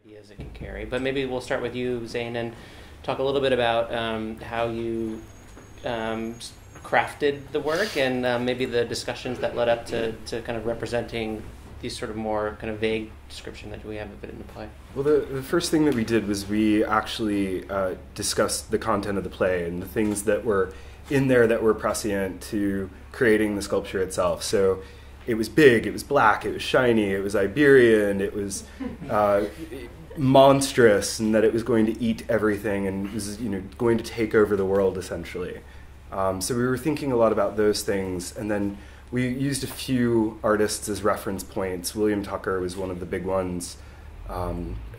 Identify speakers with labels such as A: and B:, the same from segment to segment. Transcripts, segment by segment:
A: ideas it can carry. But maybe we'll start with you, Zane, and talk a little bit about how you crafted the work and maybe the discussions that led up to kind of representing these sort of more kind of vague description that we have of it in the play.
B: Well, the first thing that we did was we actually discussed the content of the play and the things that were in there that were prescient to creating the sculpture itself. So it was big, it was black, it was shiny, it was Iberian, it was monstrous, and that it was going to eat everything and was, going to take over the world essentially. So we were thinking a lot about those things, and then we used a few artists as reference points. William Tucker was one of the big ones.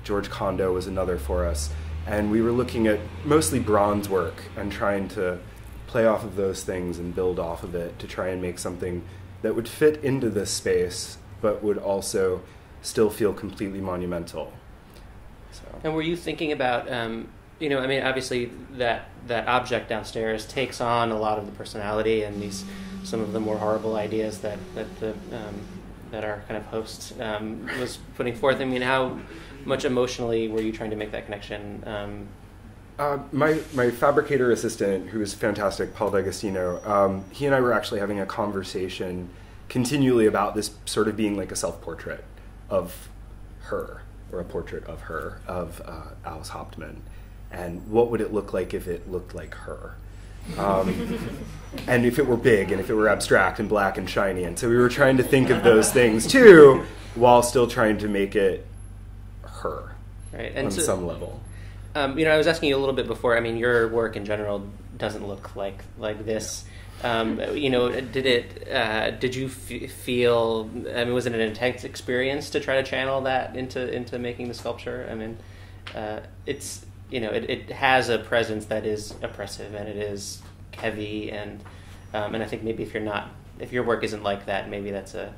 B: George Condo was another for us. And we were looking at mostly bronze work and trying to play off of those things and build off of it to try and make something that would fit into this space, but would also still feel completely monumental. So.
A: And were you thinking about, obviously that object downstairs takes on a lot of the personality and some of the more horrible ideas that our kind of host was putting forth. I mean, how much emotionally were you trying to make that connection?
B: My fabricator assistant, who is fantastic, Paul D'Agostino, he and I were actually having a conversation continually about this sort of being like a self-portrait of her, or a portrait of her, of Alice Hauptmann. And what would it look like if it looked like her? And if it were big, and if it were abstract and black and shiny. And so we were trying to think of those things too, while still trying to make it her,
A: right, and
B: on some level.
A: I was asking you a little bit before. I mean, your work in general doesn't look like this. Did you feel? I mean, was it an intense experience to try to channel that into making the sculpture? I mean, it's. It has a presence that is oppressive and it is heavy, and I think maybe if your work isn't like that, maybe that's a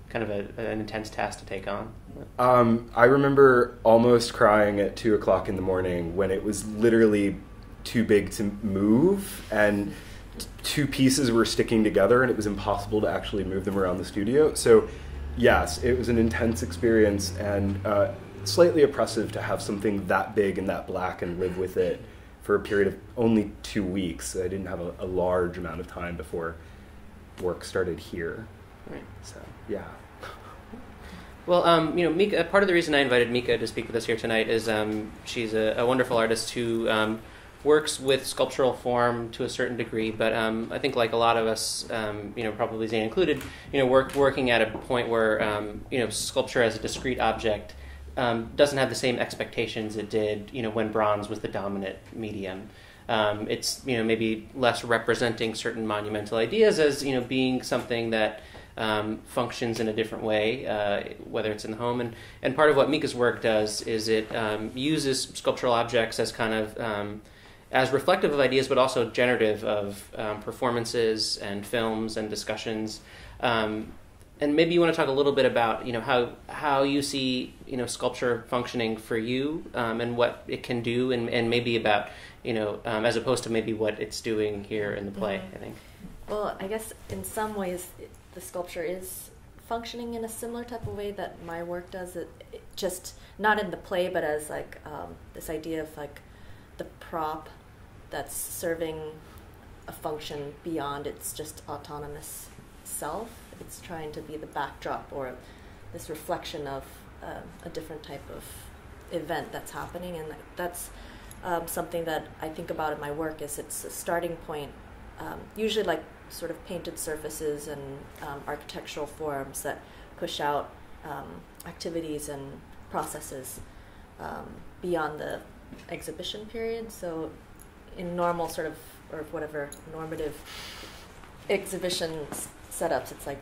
A: kind of an intense task to take on.
B: I remember almost crying at 2:00 in the morning when it was literally too big to move, and two pieces were sticking together, and it was impossible to actually move them around the studio. So, yes, it was an intense experience, and slightly oppressive to have something that big and that black and live with it for a period of only 2 weeks. I didn't have a large amount of time before work started here.
A: Right.
B: So, yeah.
A: Well, Mika, part of the reason I invited Mika to speak with us here tonight is she's a wonderful artist who works with sculptural form to a certain degree, but I think like a lot of us, probably Zane included, working at a point where, sculpture as a discrete object doesn't have the same expectations it did, when bronze was the dominant medium. It's, maybe less representing certain monumental ideas as, being something that functions in a different way, whether it's in the home. And part of what Mika's work does is it uses sculptural objects as kind of as reflective of ideas, but also generative of performances and films and discussions. And maybe you want to talk a little bit about, how you see, sculpture functioning for you, and what it can do, and maybe about, as opposed to maybe what it's doing here in the play, I think.
C: Well, I guess in some ways the sculpture is functioning in a similar type of way that my work does. It just not in the play, but as like this idea of like the prop that's serving a function beyond its just autonomous self. It's trying to be the backdrop or this reflection of a different type of event that's happening, and that's something that I think about in my work. Is it's a starting point, usually like sort of painted surfaces and architectural forms that push out activities and processes beyond the exhibition period. So in normal sort of, or whatever normative exhibition setups, it's like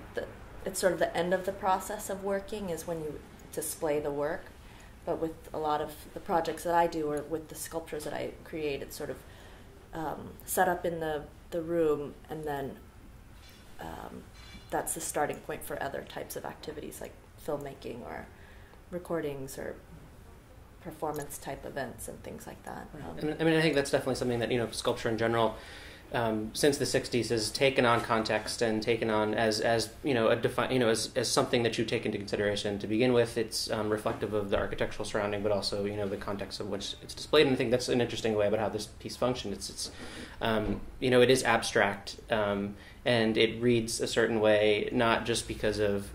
C: it's sort of the end of the process of working is when you display the work. But with a lot of the projects that I do, or with the sculptures that I create, it's sort of set up in the room, and then that's the starting point for other types of activities like filmmaking or recordings or performance type events and things like that.
A: I think that's definitely something that, sculpture in general since the 60s has taken on context and taken on as you know, as something that you take into consideration. To begin with, it's reflective of the architectural surrounding, but also, you know, the context of which it's displayed. And I think that's an interesting way about how this piece functions. It's you know, it is abstract, and it reads a certain way, not just because of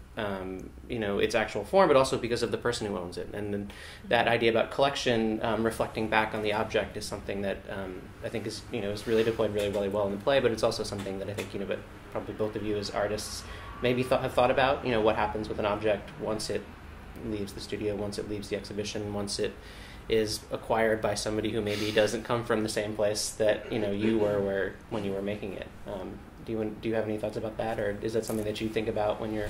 A: you know, its actual form, but also because of the person who owns it. And then that idea about collection reflecting back on the object is something that I think is, you know, is really deployed really, really well in the play. But it's also something that I think, you know, but probably both of you as artists maybe have thought about. You know, what happens with an object once it leaves the studio, once it leaves the exhibition, once it is acquired by somebody who maybe doesn't come from the same place that, you know, you were when you were making it. Do you have any thoughts about that, or is that something that you think about when you're?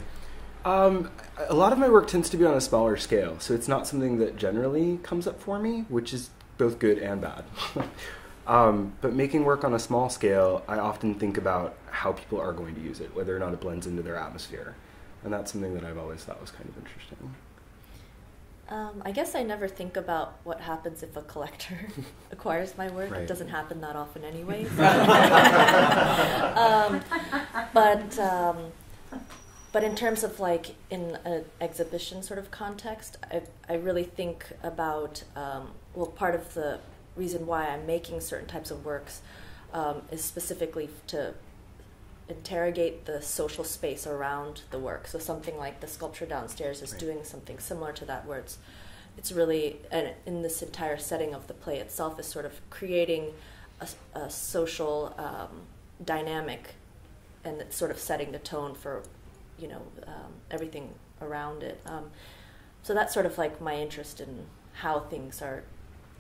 B: A lot of my work tends to be on a smaller scale, so it's not something that generally comes up for me, which is both good and bad. But making work on a small scale, I often think about how people are going to use it, whether or not it blends into their atmosphere. And that's something that I've always thought was kind of interesting.
C: I guess I never think about what happens if a collector acquires my work.
B: Right.
C: It doesn't happen that often anyway. But in terms of like in an exhibition sort of context, I really think about, well, part of the reason why I'm making certain types of works is specifically to interrogate the social space around the work. So something like the sculpture downstairs is doing something similar to that, where it's really, and in this entire setting of the play itself, is sort of creating a social dynamic, and it's sort of setting the tone for, you know, everything around it. So that's sort of like my interest in how things are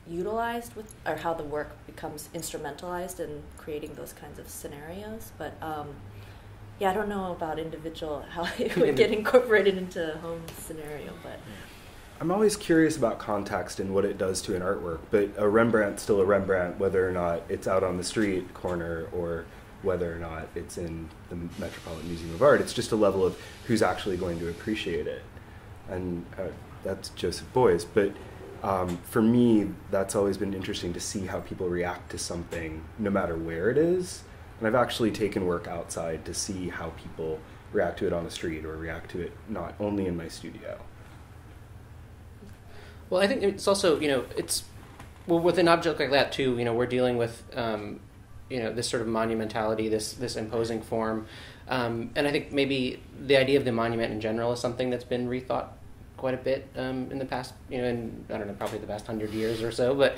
C: utilized with, or how the work becomes instrumentalized in creating those kinds of scenarios. But yeah, I don't know about individual, how it would get incorporated into a home scenario, but.
B: I'm always curious about context and what it does to an artwork, but a Rembrandt's still a Rembrandt, whether or not it's out on the street corner or whether or not it's in the Metropolitan Museum of Art. It's just a level of who's actually going to appreciate it. And that's Joseph Beuys. But for me, that's always been interesting to see how people react to something, no matter where it is. And I've actually taken work outside to see how people react to it on the street or react to it not only in my studio.
A: Well, I think it's also, you know, it's, well, with an object like that too, you know, we're dealing with, you know, this sort of monumentality, this imposing form. And I think maybe the idea of the monument in general is something that's been rethought quite a bit in the past, you know, in, I don't know, probably the past 100 years or so. But,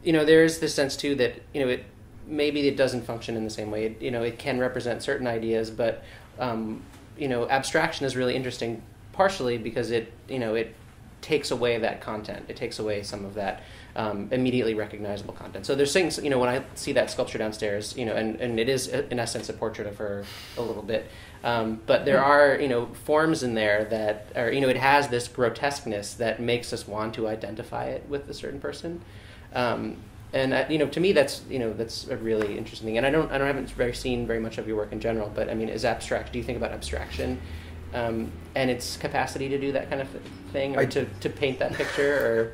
A: you know, there's this sense too that, you know, maybe it doesn't function in the same way. You know, it can represent certain ideas, but, you know, abstraction is really interesting partially because it, you know, it takes away that content. It takes away some of that immediately recognizable content. So there's things, you know, when I see that sculpture downstairs, you know, and it is in essence a portrait of her a little bit, but there are, you know, forms in there that are, you know, it has this grotesqueness that makes us want to identify it with a certain person. And you know, to me, that's, you know, that's a really interesting thing. And I haven't seen very much of your work in general, but I mean, is abstract? Do you think about abstraction and its capacity to do that kind of thing, or to paint that picture? Or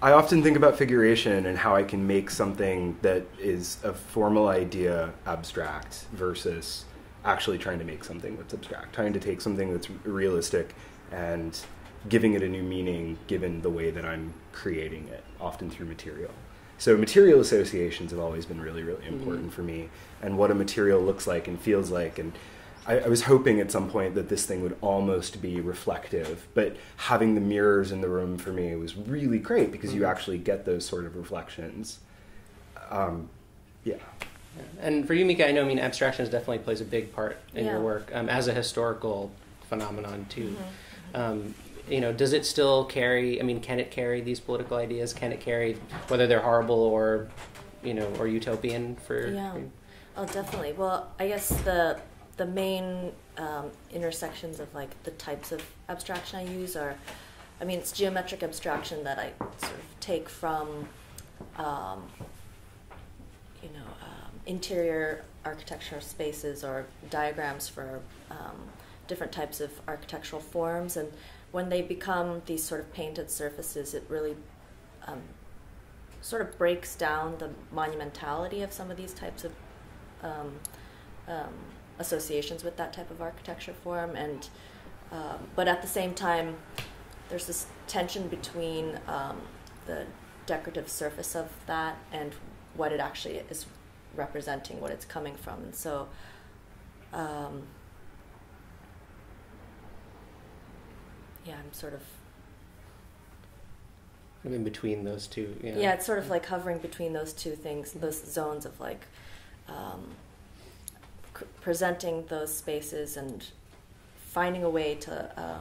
B: I often think about figuration and how I can make something that is a formal idea abstract versus actually trying to make something that's abstract, trying to take something that's realistic and giving it a new meaning given the way that I'm creating it, often through material. So material associations have always been really, really important for me, and what a material looks like and feels like. And I was hoping at some point that this thing would almost be reflective, but having the mirrors in the room for me was really great because you actually get those sort of reflections. Yeah.
A: And for you, Mika, I know, I mean, abstraction definitely plays a big part in your work as a historical phenomenon too. You know, does it still carry, I mean, can it carry these political ideas? Can it carry, whether they're horrible or, you know, or utopian for you?
C: Oh, definitely. Well, I guess the main intersections of like the types of abstraction I use are, I mean, it's geometric abstraction that I sort of take from, you know, interior architectural spaces or diagrams for different types of architectural forms, and when they become these sort of painted surfaces, it really sort of breaks down the monumentality of some of these types of associations with that type of architecture form, and but at the same time, there's this tension between the decorative surface of that and what it actually is representing, what it's coming from, and so. Yeah, I'm sort of
A: in between those two. You know.
C: Yeah, it's sort of like hovering between those two things, those zones of like presenting those spaces and finding a way to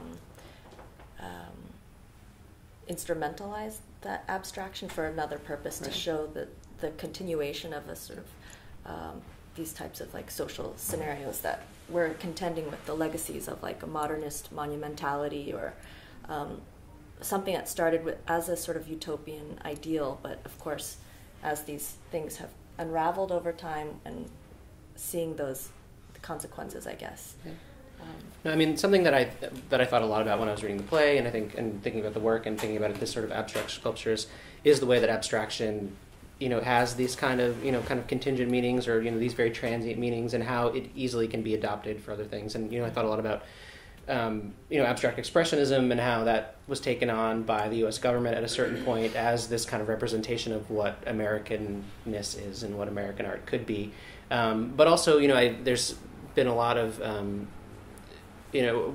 C: instrumentalize that abstraction for another purpose, to show the continuation of a sort of these types of like social scenarios that we're contending with, the legacies of like a modernist monumentality, or something that started with, as a sort of utopian ideal, but of course, as these things have unraveled over time, and seeing those consequences, I guess.
A: Yeah. No, I mean, something that I thought a lot about when I was reading the play, and I think, and thinking about the work and thinking about this sort of abstract sculptures, is the way that abstraction, has these kind of contingent meanings, or these very transient meanings, and how it easily can be adopted for other things. And I thought a lot about abstract expressionism and how that was taken on by the U.S. government at a certain point as this kind of representation of what Americanness is and what American art could be. But also, there's been a lot of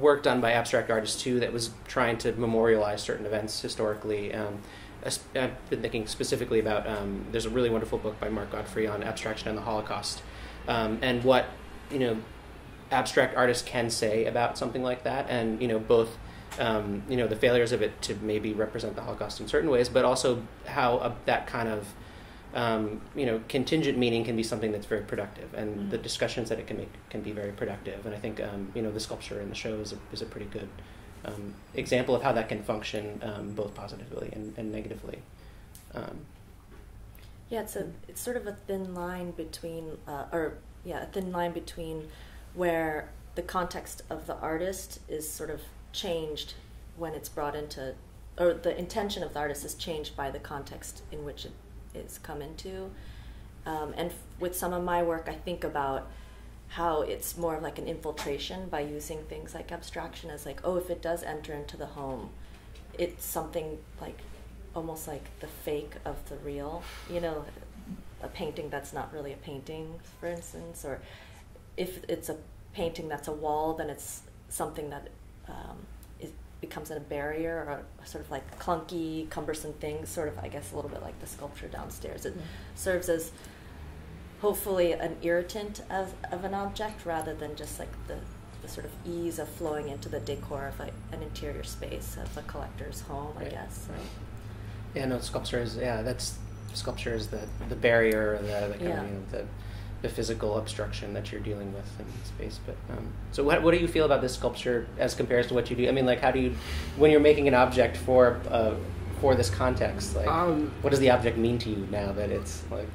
A: work done by abstract artists too that was trying to memorialize certain events historically. I've been thinking specifically about, there's a really wonderful book by Mark Godfrey on abstraction and the Holocaust, and what, abstract artists can say about something like that, and, both, the failures of it to maybe represent the Holocaust in certain ways, but also how that kind of, contingent meaning can be something that's very productive, and the discussions that it can make can be very productive. And I think, the sculpture in the show is a pretty good example of how that can function, both positively and negatively.
C: Yeah, it's sort of a thin line between, a thin line between where the context of the artist is sort of changed when it's brought into, or the intention of the artist is changed by the context in which it is come into. And with some of my work, I think about how it's more of like an infiltration by using things like abstraction as like, if it does enter into the home, it's something like almost like the fake of the real, a painting that's not really a painting, for instance, or if it's a painting that's a wall, then it's something that it becomes a barrier, or a sort of like clunky, cumbersome thing, sort of, I guess, a little bit like the sculpture downstairs. It serves as hopefully an irritant of an object, rather than just like the sort of ease of flowing into the decor of an interior space of a collector's home, I guess.
A: Right. Yeah, no, sculpture is the barrier, or the kind of, the physical obstruction that you're dealing with in space. But so what do you feel about this sculpture as compared to what you do? I mean, like, how do you, when you're making an object for this context, like, what does the object mean to you now that it's like?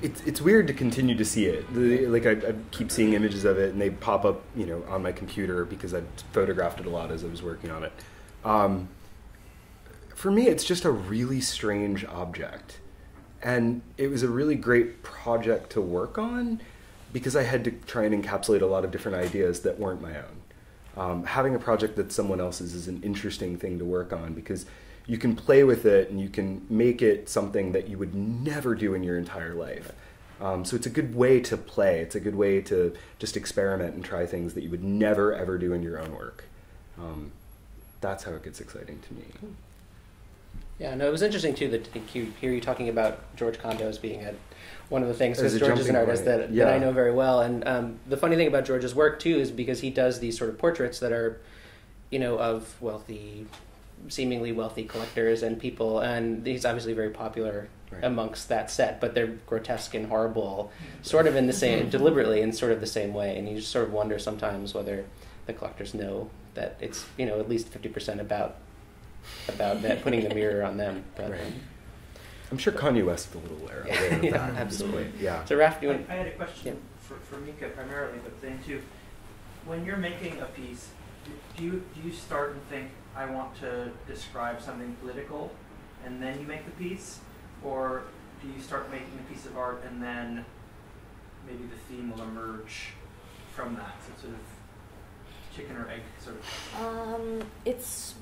B: It's weird to continue to see it. I keep seeing images of it, and they pop up, on my computer, because I photographed it a lot as I was working on it. For me, it's just a really strange object. And it was a really great project to work on, because I had to try and encapsulate a lot of different ideas that weren't my own. Having a project that's someone else's is an interesting thing to work on, because you can play with it and you can make it something that you would never do in your entire life. So it's a good way to play. It's a good way to just experiment and try things that you would never, ever do in your own work. That's how it gets exciting to me.
A: Yeah, no, it was interesting too that to hear you talking about George Condo as being one of the things, because George is an artist that I know very well. And the funny thing about George's work too is because he does these sort of portraits that are, of seemingly wealthy collectors and people, and he's obviously very popular amongst that set, but they're grotesque and horrible, sort of in the same, deliberately in sort of the same way. And you just sort of wonder sometimes whether the collectors know that it's, at least 50% about that, putting the mirror on them. But,
B: I'm sure Kanye West is a little aware of that.
A: Absolutely.
B: Yeah.
A: So, Raph,
D: I had a question for Mika primarily, but then too, when you're making a piece, do you start and think, I want to describe something political, and then you make the piece? Or do you start making a piece of art and then maybe the theme will emerge from that? So it's sort of chicken or egg sort of?
C: It's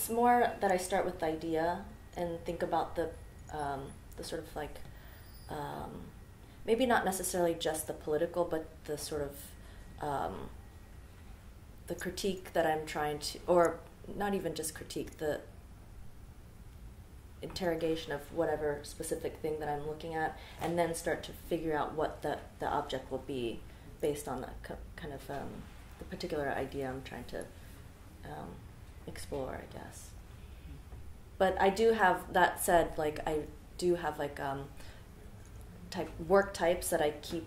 C: more that I start with the idea and think about the sort of like maybe not necessarily just the political, but the sort of the critique that I'm trying to, or not even just critique, the interrogation of whatever specific thing that I'm looking at, and then start to figure out what the object will be based on that kind of the particular idea I'm trying to explore, I guess. But I do have, that said, like I do have like work types that I keep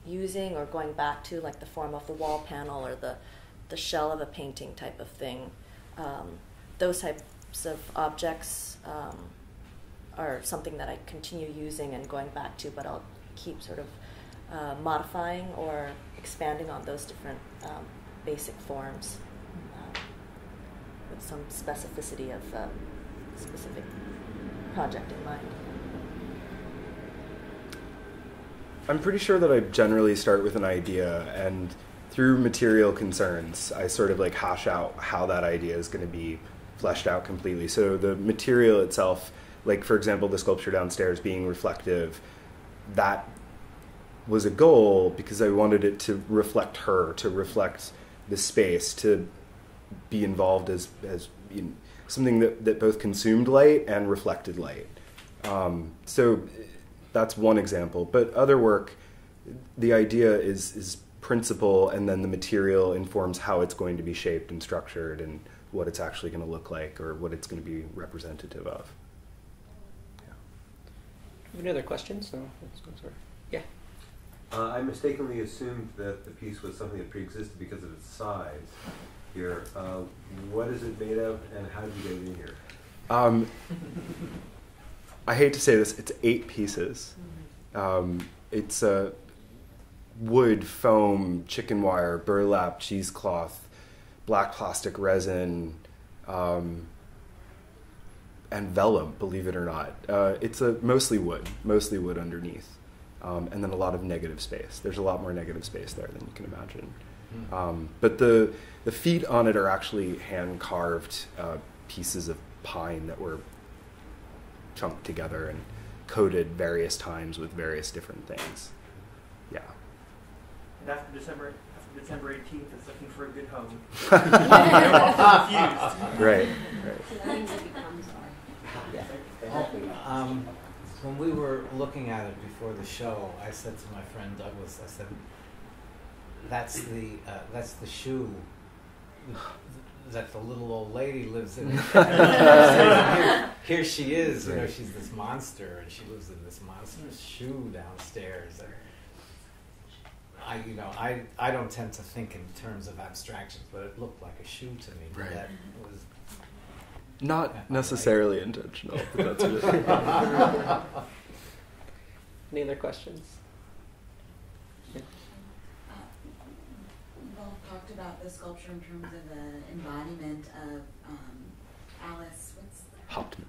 C: using or going back to, like the form of the wall panel or the shell of a painting type of thing. Those types of objects are something that I continue using and going back to, but I'll keep sort of modifying or expanding on those different basic forms with some specificity of a specific project in mind.
B: I'm pretty sure that I generally start with an idea, and through material concerns, I sort of like hash out how that idea is going to be fleshed out completely. So the material itself, like for example, the sculpture downstairs being reflective, that was a goal because I wanted it to reflect her, to reflect the space, to be involved as you know, something that both consumed light and reflected light. So that's one example. But other work, the idea is principle, and then the material informs how it's going to be shaped and structured and what it's actually going to look like or what it's going to be representative of. Yeah.
A: Any other questions? No? Yeah.
E: I mistakenly assumed that the piece was something that pre-existed because of its size here. What is it made of, and how did you get it in here?
B: I hate to say this, it's 8 pieces. It's wood, foam, chicken wire, burlap, cheesecloth, black plastic resin, and vellum, believe it or not. It's mostly wood underneath. And then a lot of negative space. There's a lot more negative space there than you can imagine. But the feet on it are actually hand-carved pieces of pine that were chunked together and coated various times with various different things. Yeah.
D: And after December 18th, it's looking for a good home.
B: Right.
F: When we were looking at it before the show, I said to my friend Douglas, I said, that's the shoe that the little old lady lives in. Here she is, you know, she's this monster, and she lives in this monstrous shoe downstairs. And I don't tend to think in terms of abstractions, but it looked like a shoe to me.
B: Right.
F: That was
B: Not necessarily intentional, but that's it.
A: Any other questions?
G: We've all talked about the sculpture in terms of the embodiment of Alice,
B: Hauptmann.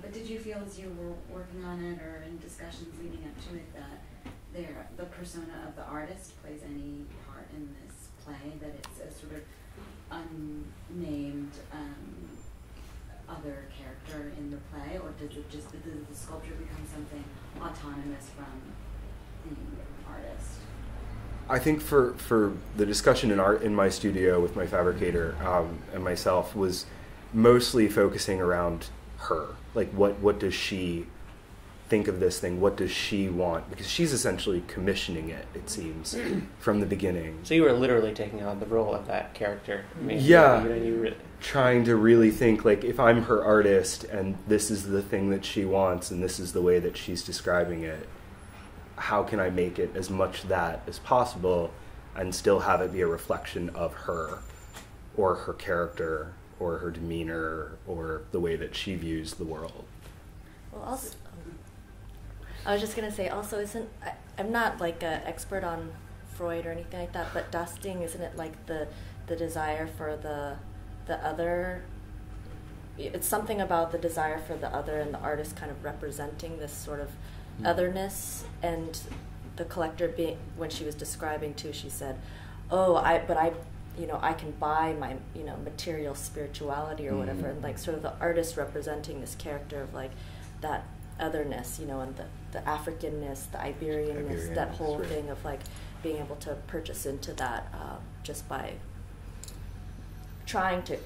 G: But did you feel as you were working on it or in discussions leading up to it that the persona of the artist plays any part in this play, that it's a sort of unnamed other character in the play, or does it just, does the sculpture become something autonomous from the artist?
B: I think for the discussion in my studio with my fabricator and myself was mostly focusing around her. Like, what does she think of this thing? What does she want? Because she's essentially commissioning it, it seems, from the beginning.
A: So you were literally taking on the role of that character. I mean,
B: yeah.
A: You
B: trying to really think, like, if I'm her artist and this is the thing that she wants and this is the way that she's describing it, how can I make it as much that as possible and still have it be a reflection of her or her character or her demeanor or the way that she views the world?
C: Well, also, I was just going to say, also, I'm not like an expert on Freud or anything like that, but dusting, isn't it like the desire for the other? It's something about the desire for the other and the artist kind of representing this sort of otherness, and the collector being, when she was describing too, she said, "Oh, you know, I can buy my, you know, material spirituality or whatever," and like sort of the artist representing this character of like that otherness, you know, and the Africanness, the Iberianness, that whole thing of like being able to purchase into that just by trying to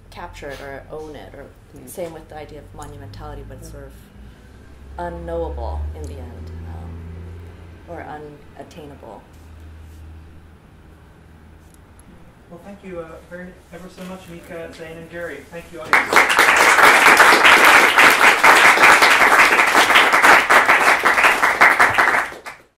C: capture it or own it, or same with the idea of monumentality, but it's sort of unknowable in the end, or unattainable.
D: Well, thank you ever so much, Mika, Zane, and Jerry. Thank you, audience.